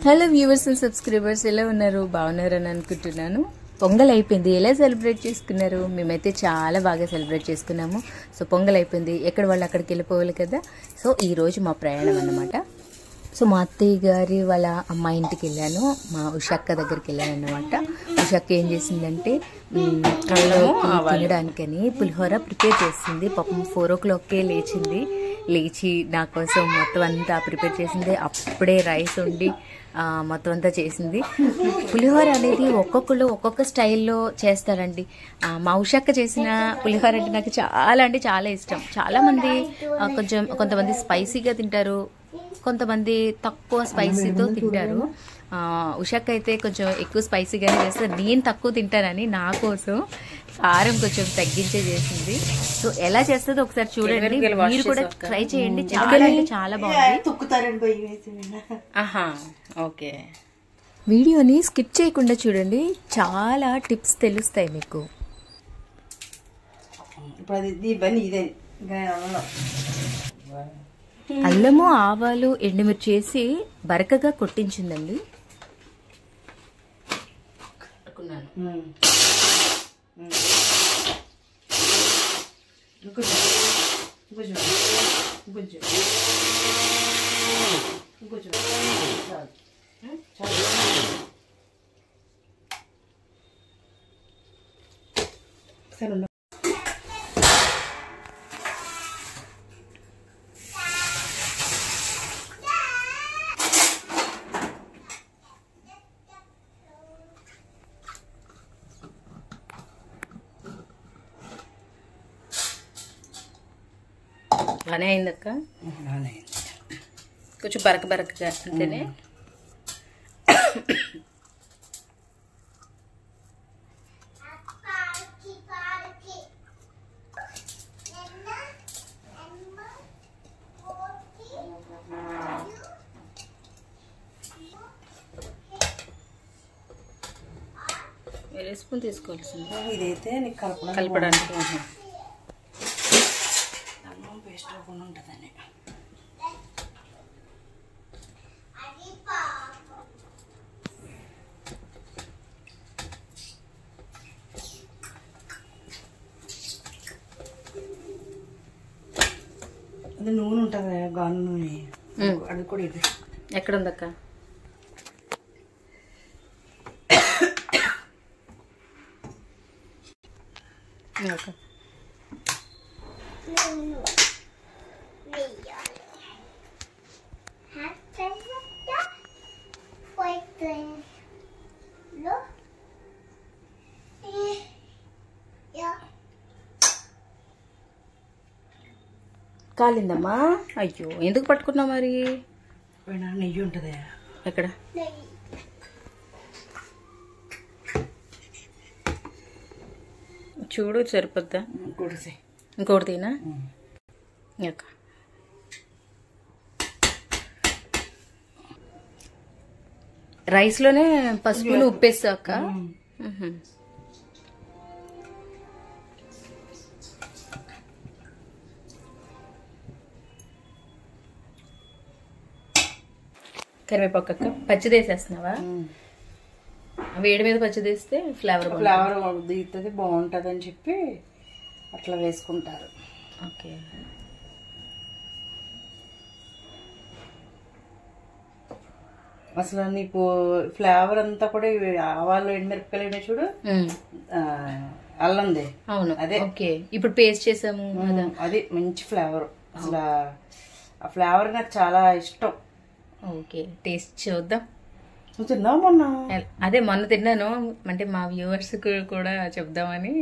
Hello viewers and subscribers, ఎలా ఉన్నారు? బాగున్నారని అనుకుంటున్నాను. పొంగల్ అయిపోయింది. ఎలా సెలబ్రేట్ చేసుకున్నారు? మేమైతే చాలా బాగా సెలబ్రేట్ చేసుకున్నాము. సో పొంగల్ అయిపోయింది, ఎక్కడ వాళ్ళు అక్కడికి వెళ్ళిపోవాలి కదా. సో ఈరోజు మా ప్రయాణం అన్నమాట. సో మా అత్తయ్య గారి వాళ్ళ అమ్మాయి ఇంటికి వెళ్ళాను, మా ఉషక్క దగ్గరికి వెళ్ళాను అన్నమాట. ఉషక్క ఏం చేసిందంటే తినడానికని పులిహోర ప్రిపేర్ చేసింది. పాపం 4 o'clockకే లేచి నా కోసం మొత్తం అంతా ప్రిపేర్ చేసింది. అప్పుడే రైస్ వండి మొత్తం అంతా చేసింది. పులిహోర అనేది ఒక్కొక్కరు ఒక్కొక్క స్టైల్లో చేస్తారండి. మా ఉషక్క చేసిన పులిహోర అంటే నాకు చాలా ఇష్టం. చాలామంది కొంతమంది స్పైసీగా తింటారు, కొంతమంది తక్కువ స్పైసీతో తింటారు. ఉషక్క అయితే కొంచెం ఎక్కువ స్పైసీగానే చేస్తారు. నేను తక్కువ తింటానని నా కోసం కారం కొంచెం తగ్గించే చేసింది. సో ఎలా చేస్తుందో ఒకసారి చూడండి, మీరు కూడా ట్రై చేయండి. చాలా బాగుంది. ఓకే, వీడియోని స్కిప్ చేయకుండా చూడండి, చాలా టిప్స్ తెలుస్తాయి మీకు. అల్లము, ఆవాలు, ఎండుమిర్చి వేసి బరకగా కొట్టించిందండి. బాగానే అయిందక్క, కొంచెం బరకగా అంతేనే. వేరే స్పూన్ తీసుకోవాల్సింది, ఇదైతే కలపడానికి పేస్ట్ అవ్వకుండా ఉంటుందని. అది నూనె ఉంటుంది, గాను నూనె, అది కూడా ఇది ఎక్కడ ఉందక్క? కాలిందమ్మా. అయ్యో, ఎందుకు పట్టుకున్నావు మరి? నెయ్యి ఉంటుంది ఎక్కడ? చూడు సరిపోద్దా? ఇంకోటి తీనా? రైస్లోనే పసుపును ఉప్పేసాక కరివేపాకు అక్క. పచ్చిది వేసేస్తున్నావా? వేడి మీద పచ్చిది వేస్తే ఫ్లేవర్ దిగుతుంది, బాగుంటుంది అని చెప్పి అట్లా వేసుకుంటారు. ఓకే, అసలు నీకు ఫ్లేవర్ అంతా కూడా ఆవాలు, ఎండుమిరపకాయలు చూడు, అల్లంది. అవును, అదే. ఓకే, ఇప్పుడు పేస్ట్ చేసాము, అది మంచి ఫ్లేవర్. అసలు ఆ ఫ్లేవర్ నాకు చాలా ఇష్టం. ఓకే, టేస్ట్ చూద్దాం. తిన్నావు మొన్న? అదే మొన్న తిన్నాను, అంటే మా వ్యూవర్స్ కూడా చెప్దామని.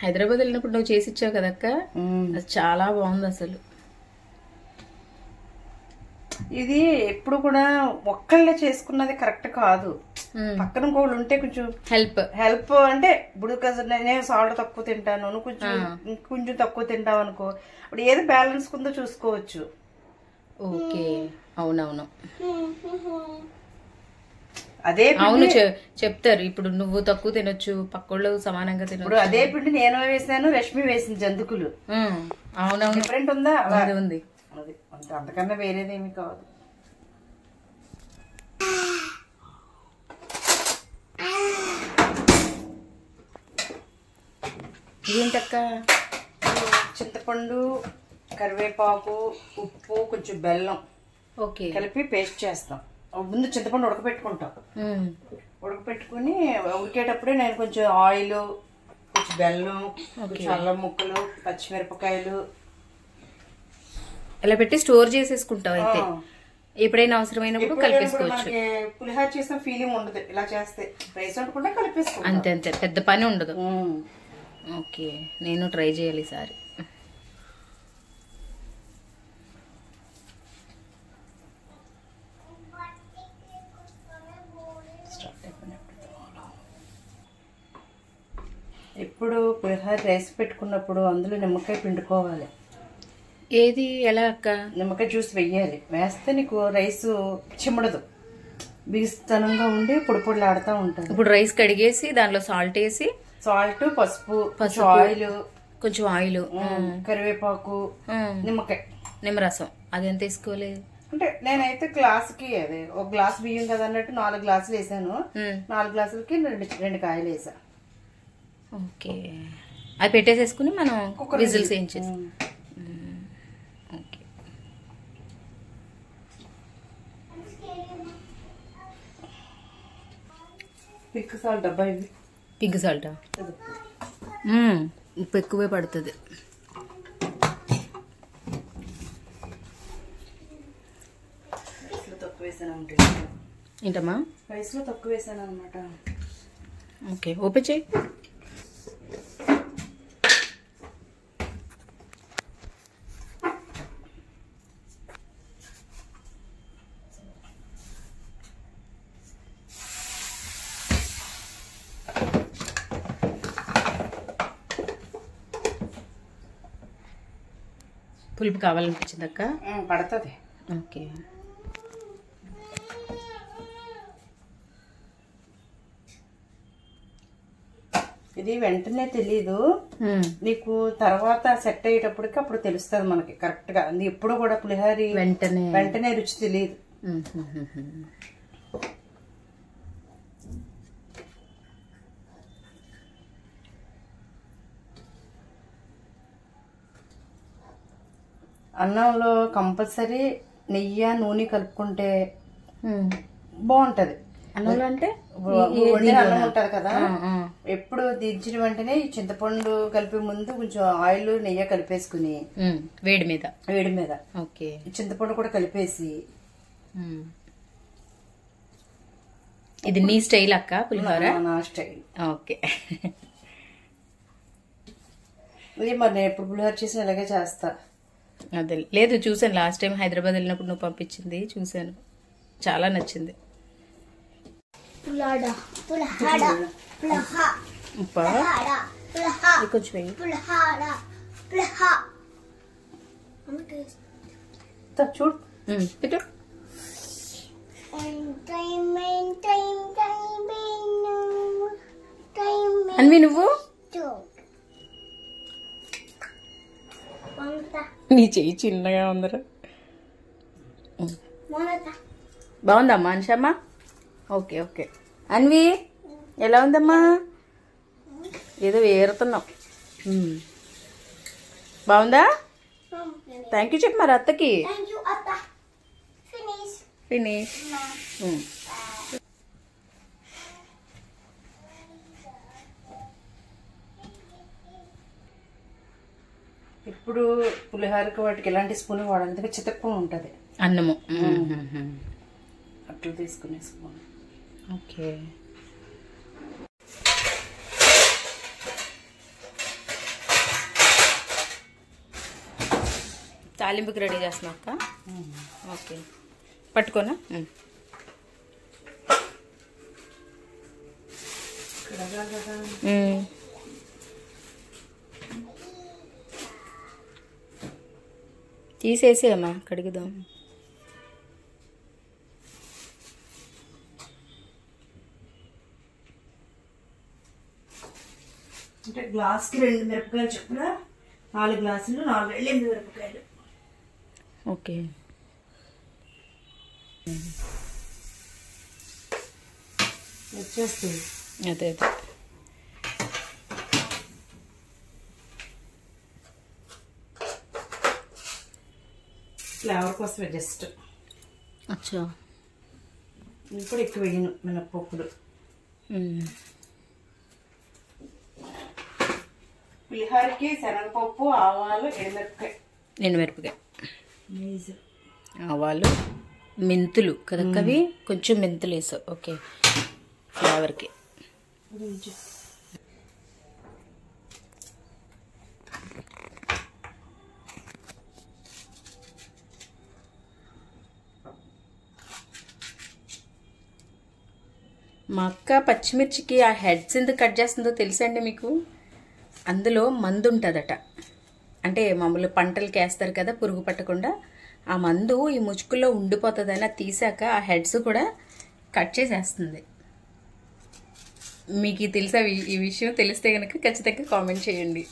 హైదరాబాద్ వెళ్ళినప్పుడు నువ్వు చేసి ఇచ్చావు కదక్క, అది చాలా బాగుంది అసలు. ఇది ఎప్పుడు కూడా ఒక్కళ్ళే చేసుకున్నది కరెక్ట్ కాదు, పక్కన ఇంకోళ్ళు ఉంటే కొంచెం హెల్ప్ అంటే ఇప్పుడు నేను సాల్ట్ తక్కువ తింటాను, నువ్వు కొంచెం తక్కువ తింటావు అనుకో, అప్పుడు ఏది బ్యాలెన్స్ ఉందో చూసుకోవచ్చు. ఓకే, అవునవును. అదే అవును చెప్తారు. ఇప్పుడు నువ్వు తక్కువ తినొచ్చు, పక్కోళ్ళు సమానంగా తినొచ్చు. ఇప్పుడు అదే పిండి నేను వేసాను, రష్మి వేసింది జంతుకులు. అవునవును, డిఫరెంట్ ఉందా? ఉంది. అది అంతకన్నా వేరేదేమి కాదు. ఇదేంటక్క? చింతపండు, కరివేపాకు, ఉప్పు, కొంచెం బెల్లం ఓకే కలిపి పేస్ట్ చేస్తాం. ముందు చింతపండు ఉడకపెట్టుకుంటాం. ఉడకపెట్టుకుని ఉడికేటప్పుడే నేను కొంచెం ఆయిల్, కొంచెం బెల్లం, కొంచెం అల్లం ముక్కలు, పచ్చిమిరపకాయలు ఇలా పెట్టి స్టోర్ చేసేసుకుంటాం. అయితే ఎప్పుడైనా అవసరమైనప్పుడు కలిపేసుకోవచ్చు. పులిహోర చేసిన ఫీలింగ్ ఉండదు ఇలా చేస్తే. రైస్ వండుకుంటే కలిపేసుకుంటాం. అంతే అంతే, పెద్ద పని ఉండదు. ఓకే, నేను ట్రై చేయాలి ఈసారి. ఇప్పుడు పులిహోర రైస్ పెట్టుకున్నప్పుడు అందులో నిమ్మకాయ పిండుకోవాలి. ఏది ఎలా అక్క? నిమ్మకాయ జ్యూస్ వెయ్యాలి. వేస్తే నీకు రైస్ చిమ్మడదు, బిగుస్తనంగా ఉండి పొడి పొడిలాడుతూ ఉంటుంది. ఇప్పుడు రైస్ కడిగేసి దాంట్లో సాల్ట్ వేసి, సాల్ట్, పసుపు, కొంచెం ఆయిల్, కరివేపాకు, నిమ్మరసం అది ఎంత వేసుకోలేదు. అంటే నేనైతే గ్లాసుకి అదే ఒక గ్లాస్ బియ్యం కదా అన్నట్టు 4 గ్లాసులు వేసాను. 4 గ్లాసులకి 2 కాయలు వేసా. ఓకే, అది పెట్టేసేసుకుని మనం విజిల్స్ వేయించేసి. ఓకే, పింక్ సాల్ట్ డబ్బా. ఇవి పింక్ సాల్టా? ఉప్పు ఎక్కువే పడుతుంది. తక్కువ వేసాను ఏంటమ్మా? రైస్ లో తక్కువ వేసాను అనమాట. ఓకే, ఓపెన్ చేయి. పులుపు కావాలనిపించింది అక్క? పడుతుంది. ఓకే, ఇది వెంటనే తెలీదు నీకు, తర్వాత సెట్ అయ్యేటప్పటికి అప్పుడు తెలుస్తుంది మనకి కరెక్ట్ గా. ఎప్పుడు కూడా పులిహోర వెంటనే రుచి తెలియదు. అన్నంలో కంపల్సరీ నెయ్యి, నూనె కలుపుకుంటే బాగుంటది. అన్నంలో అంటే అన్నం ఉంటది కదా, ఎప్పుడు దించిన వెంటనే చింతపండు కలిపే ముందు కొంచెం ఆయిల్, నెయ్యి కలిపేసుకుని వేడి మీద ఓకే చింతపండు కూడా కలిపేసి. ఇది నీ స్టైల్ అక్క పులిహోర? నా స్టైల్. ఓకే, ఇది మరి నేను ఎప్పుడు పులిహోర చేసిన ఇలాగే చేస్తా. అదే లేదు, చూసాను లాస్ట్ టైం హైదరాబాద్ వెళ్ళినప్పుడు నువ్వు పంపించింది చూసాను, చాలా నచ్చింది. చూడు అన్వి, నువ్వు నీ చెయ్యి చిన్నగా ఉందరా. బాగుందమ్మా అన్షమ్మ? Okay okay. అన్వి ఎలా ఉందమ్మా? ఏదో వేరుతున్నావు. బాగుందా? థ్యాంక్ యూ చెప్పు మరి అత్తకి. ఫినిష్. ఇప్పుడు పులిహోరకి వాటికి ఎలాంటి స్పూన్ వాడాలి? చితక్కుని ఉంటుంది అన్నము, అట్లా తీసుకునే స్పూన్. ఓకే, తాలింపుకి రెడీ చేస్తున్నా అక్క. ఓకే, పట్టుకోనా? తీసేసేమ్మా, కడుగుదాం. అంటే గ్లాస్కి 2 మిరపకాయలు చొప్పున 4 గ్లాసులు 4 8 మిరపకాయలు. ఓకే. వచ్చేస్తుంది. అదే అదే. ఫ్లేవర్ కోసమే జస్ట్. అచ్చా. ఇది కూడా ఎక్కువ వేయను మినప్పప్పులు. పులిహోరకి శనగపప్పు, ఆవాలు, ఎండుమిరపకాయ, ఆవాలు, మెంతులు కదక్కవి, కొంచెం మెంతులు వేసావు. ఓకే, ఫ్లేవర్కి. మా అక్క పచ్చిమిర్చికి ఆ హెడ్స్ ఎందుకు కట్ చేస్తుందో తెలుసండి మీకు? అందులో మందు ఉంటుందట. అంటే మామూలు పంటలకి వేస్తారు కదా పురుగు పట్టకుండా, ఆ మందు ఈ ముచ్చుకుల్లో ఉండిపోతుందని తీసాక ఆ హెడ్స్ కూడా కట్ చేసేస్తుంది. మీకు తెలుసా ఈ విషయం? తెలిస్తే కనుక ఖచ్చితంగా కామెంట్ చేయండి.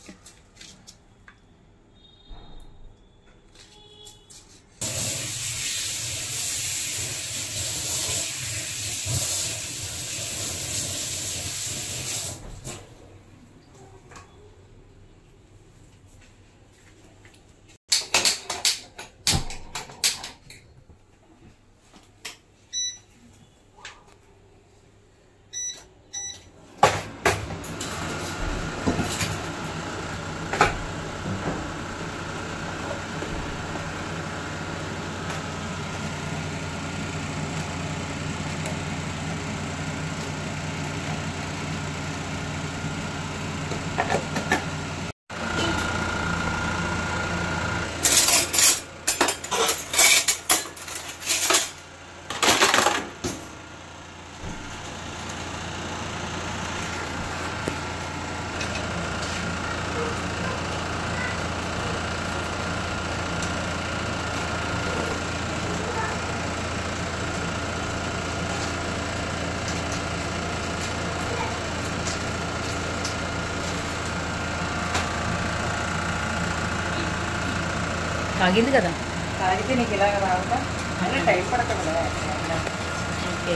కాగింది కదా? కాగితే నీకు ఇలాగ రావట అంటే టైం పడతాడు కదా. ఓకే.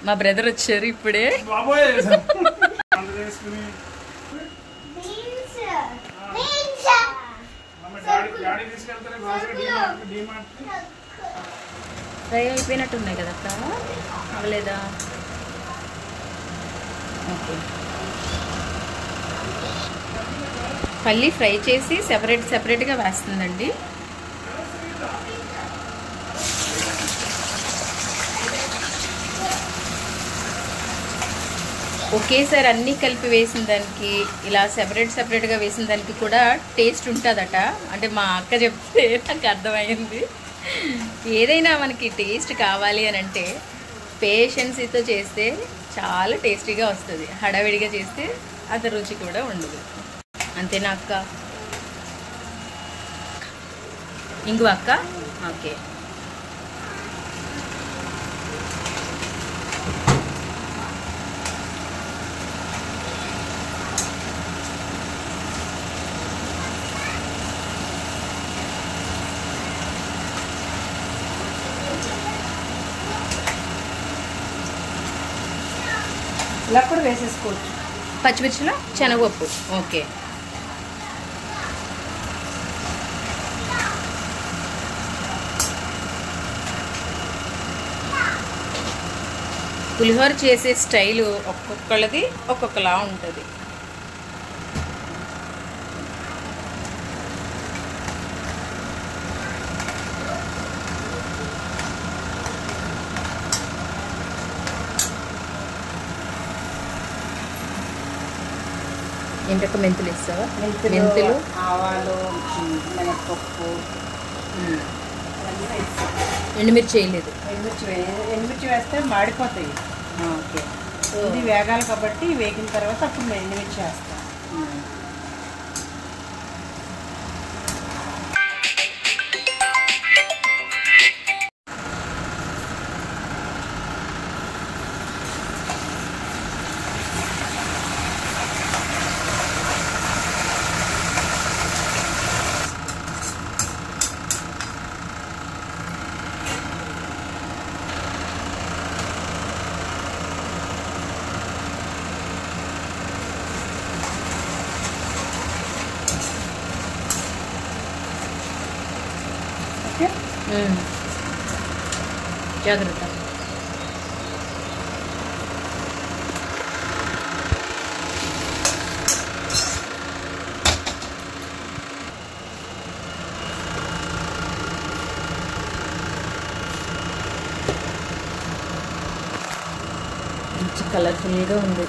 మా బ్రదర్ వచ్చారు ఇప్పుడే. ఫ్రై అయిపోయినట్టు ఉన్నాయి కదా అక్క, అవ్వలేదా? ఓకే. పల్లి ఫ్రై చేసి సెపరేట్గా వేస్తుందండి. ఒకేసారి అన్నీ కలిపి వేసిన దానికి ఇలా సెపరేట్గా వేసిన దానికి కూడా టేస్ట్ ఉంటుందట. అంటే మా అక్క చెప్తే నాకు అర్థమైంది. ఏదైనా మనకి టేస్ట్ కావాలి అని అంటే పేషెన్సీతో చేస్తే చాలా టేస్టీగా వస్తుంది. హడావిడిగా చేస్తే అంత రుచి కూడా ఉండదు. అంతేనా అక్క? ఇంగువ అక్క? ఓకే. ఇలా కూడా వేసేసుకోవచ్చు. పచ్చిమిర్చిలో శనగపప్పు. ఓకే. పులిహోర చేసే స్టైలు ఒక్కొక్కళ్ళది ఒక్కొక్కలా ఉంటుంది. ఏంటక్క మెంతులు ఇస్తావా? మెంతులు, ఆవాలు, మినప్పప్పు, ఎండుమిర్చి వేయలేదు. ఎండుమిర్చి వేస్తే మాడిపోతాయి. ఓకే. ఇది వేగాలి కాబట్టి వేగిన తర్వాత అప్పుడు ఎండుమిర్చి వేస్తాం. ఓకే జాగ్రత్త. మంచి కలర్ఫుల్గా ఉంది.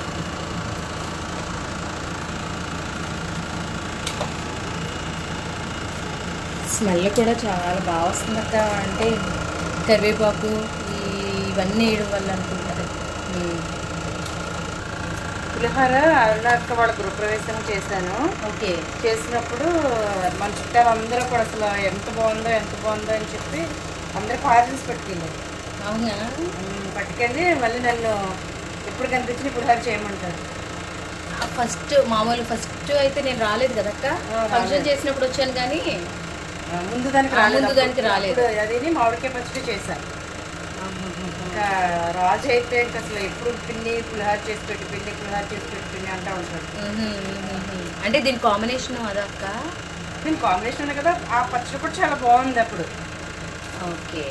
స్మెల్ కూడా చాలా బాగా వస్తుంది అక్క. అంటే కరివేపాకు ఇవన్నీ వేయడం వల్ల అనుకుంటారు. పులిహోర అరుణాక్క వాళ్ళ గృహప్రవేశం చేశాను. ఓకే. చేసినప్పుడు మన చుట్టాలు అందరూ కూడా అసలు ఎంత బాగుందో అని చెప్పి అందరూ పార్సల్స్ పట్టుకెళ్ళారు. అవునా? పట్టుకెళ్ళి మళ్ళీ నన్ను ఎప్పుడు కనిపించిన పులిహోర చేయమంటారు. ఫస్ట్ అయితే నేను రాలేదు కదక్క. ఫంక్షన్ చేసినప్పుడు వచ్చాను కానీ ముందు దానికి రాలేదు. అది మామిడికాయ పచ్చడి చేశాను. ఇంకా రాజు అయితే ఇంకా అసలు ఎప్పుడు పిన్ని పులిహోర చేసి పెట్టి పిన్ని అంటూ ఉంటాడు. అంటే దీని కాంబినేషన్ అదక్క? దీని కాంబినేషన్ కదా. ఆ పచ్చడి కూడా చాలా బాగుంది అప్పుడు. ఓకే.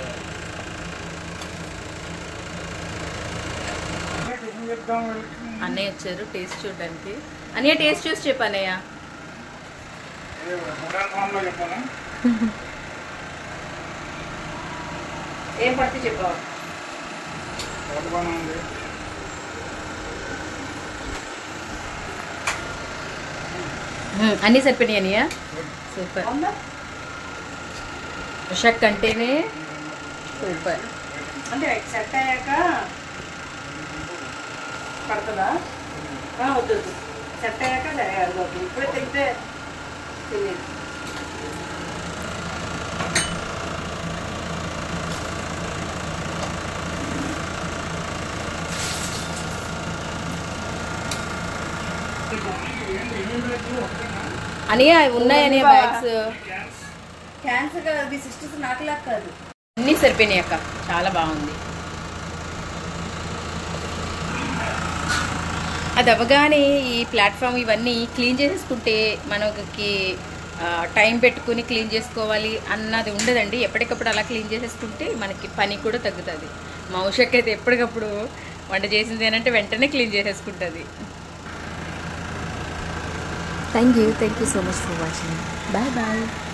అన్నయ్య వచ్చారు టేస్ట్ చూడడానికి. అన్నయ్య టేస్ట్ చూసి చెప్పు అన్నయ్య. ఏం పడితే చెప్పావు? అన్నీ సరిపోయినాయి అన్నయ్య. సూపర్. షక్ అంటేనే సూపర్. అంటే సెట్ అయ్యాక పడుతుందా? వద్దు సెట్ అయ్యాక సరే అది ఇప్పుడే తింటే తెలియదు. అన్నయ్య ఉన్నాయని బ్యాగ్స్ క్యాన్సర్ కాదు, అది సిస్టర్స్ నాకులా కాదు. అన్నీ సరిపోయినాయి అక్క. చాలా బాగుంది. అది అవ్వగానే ఈ ప్లాట్ఫామ్ ఇవన్నీ క్లీన్ చేసేసుకుంటే మనకి టైం పెట్టుకుని క్లీన్ చేసుకోవాలి అన్నది ఉండదండి. ఎప్పటికప్పుడు అలా క్లీన్ చేసేసుకుంటే మనకి పని కూడా తగ్గుతుంది. మా ఉషకి అయితే ఎప్పటికప్పుడు వంట చేసింది ఏంటంటే వెంటనే clean చేసేసుకుంటుంది. Thank you so much for watching. Bye bye.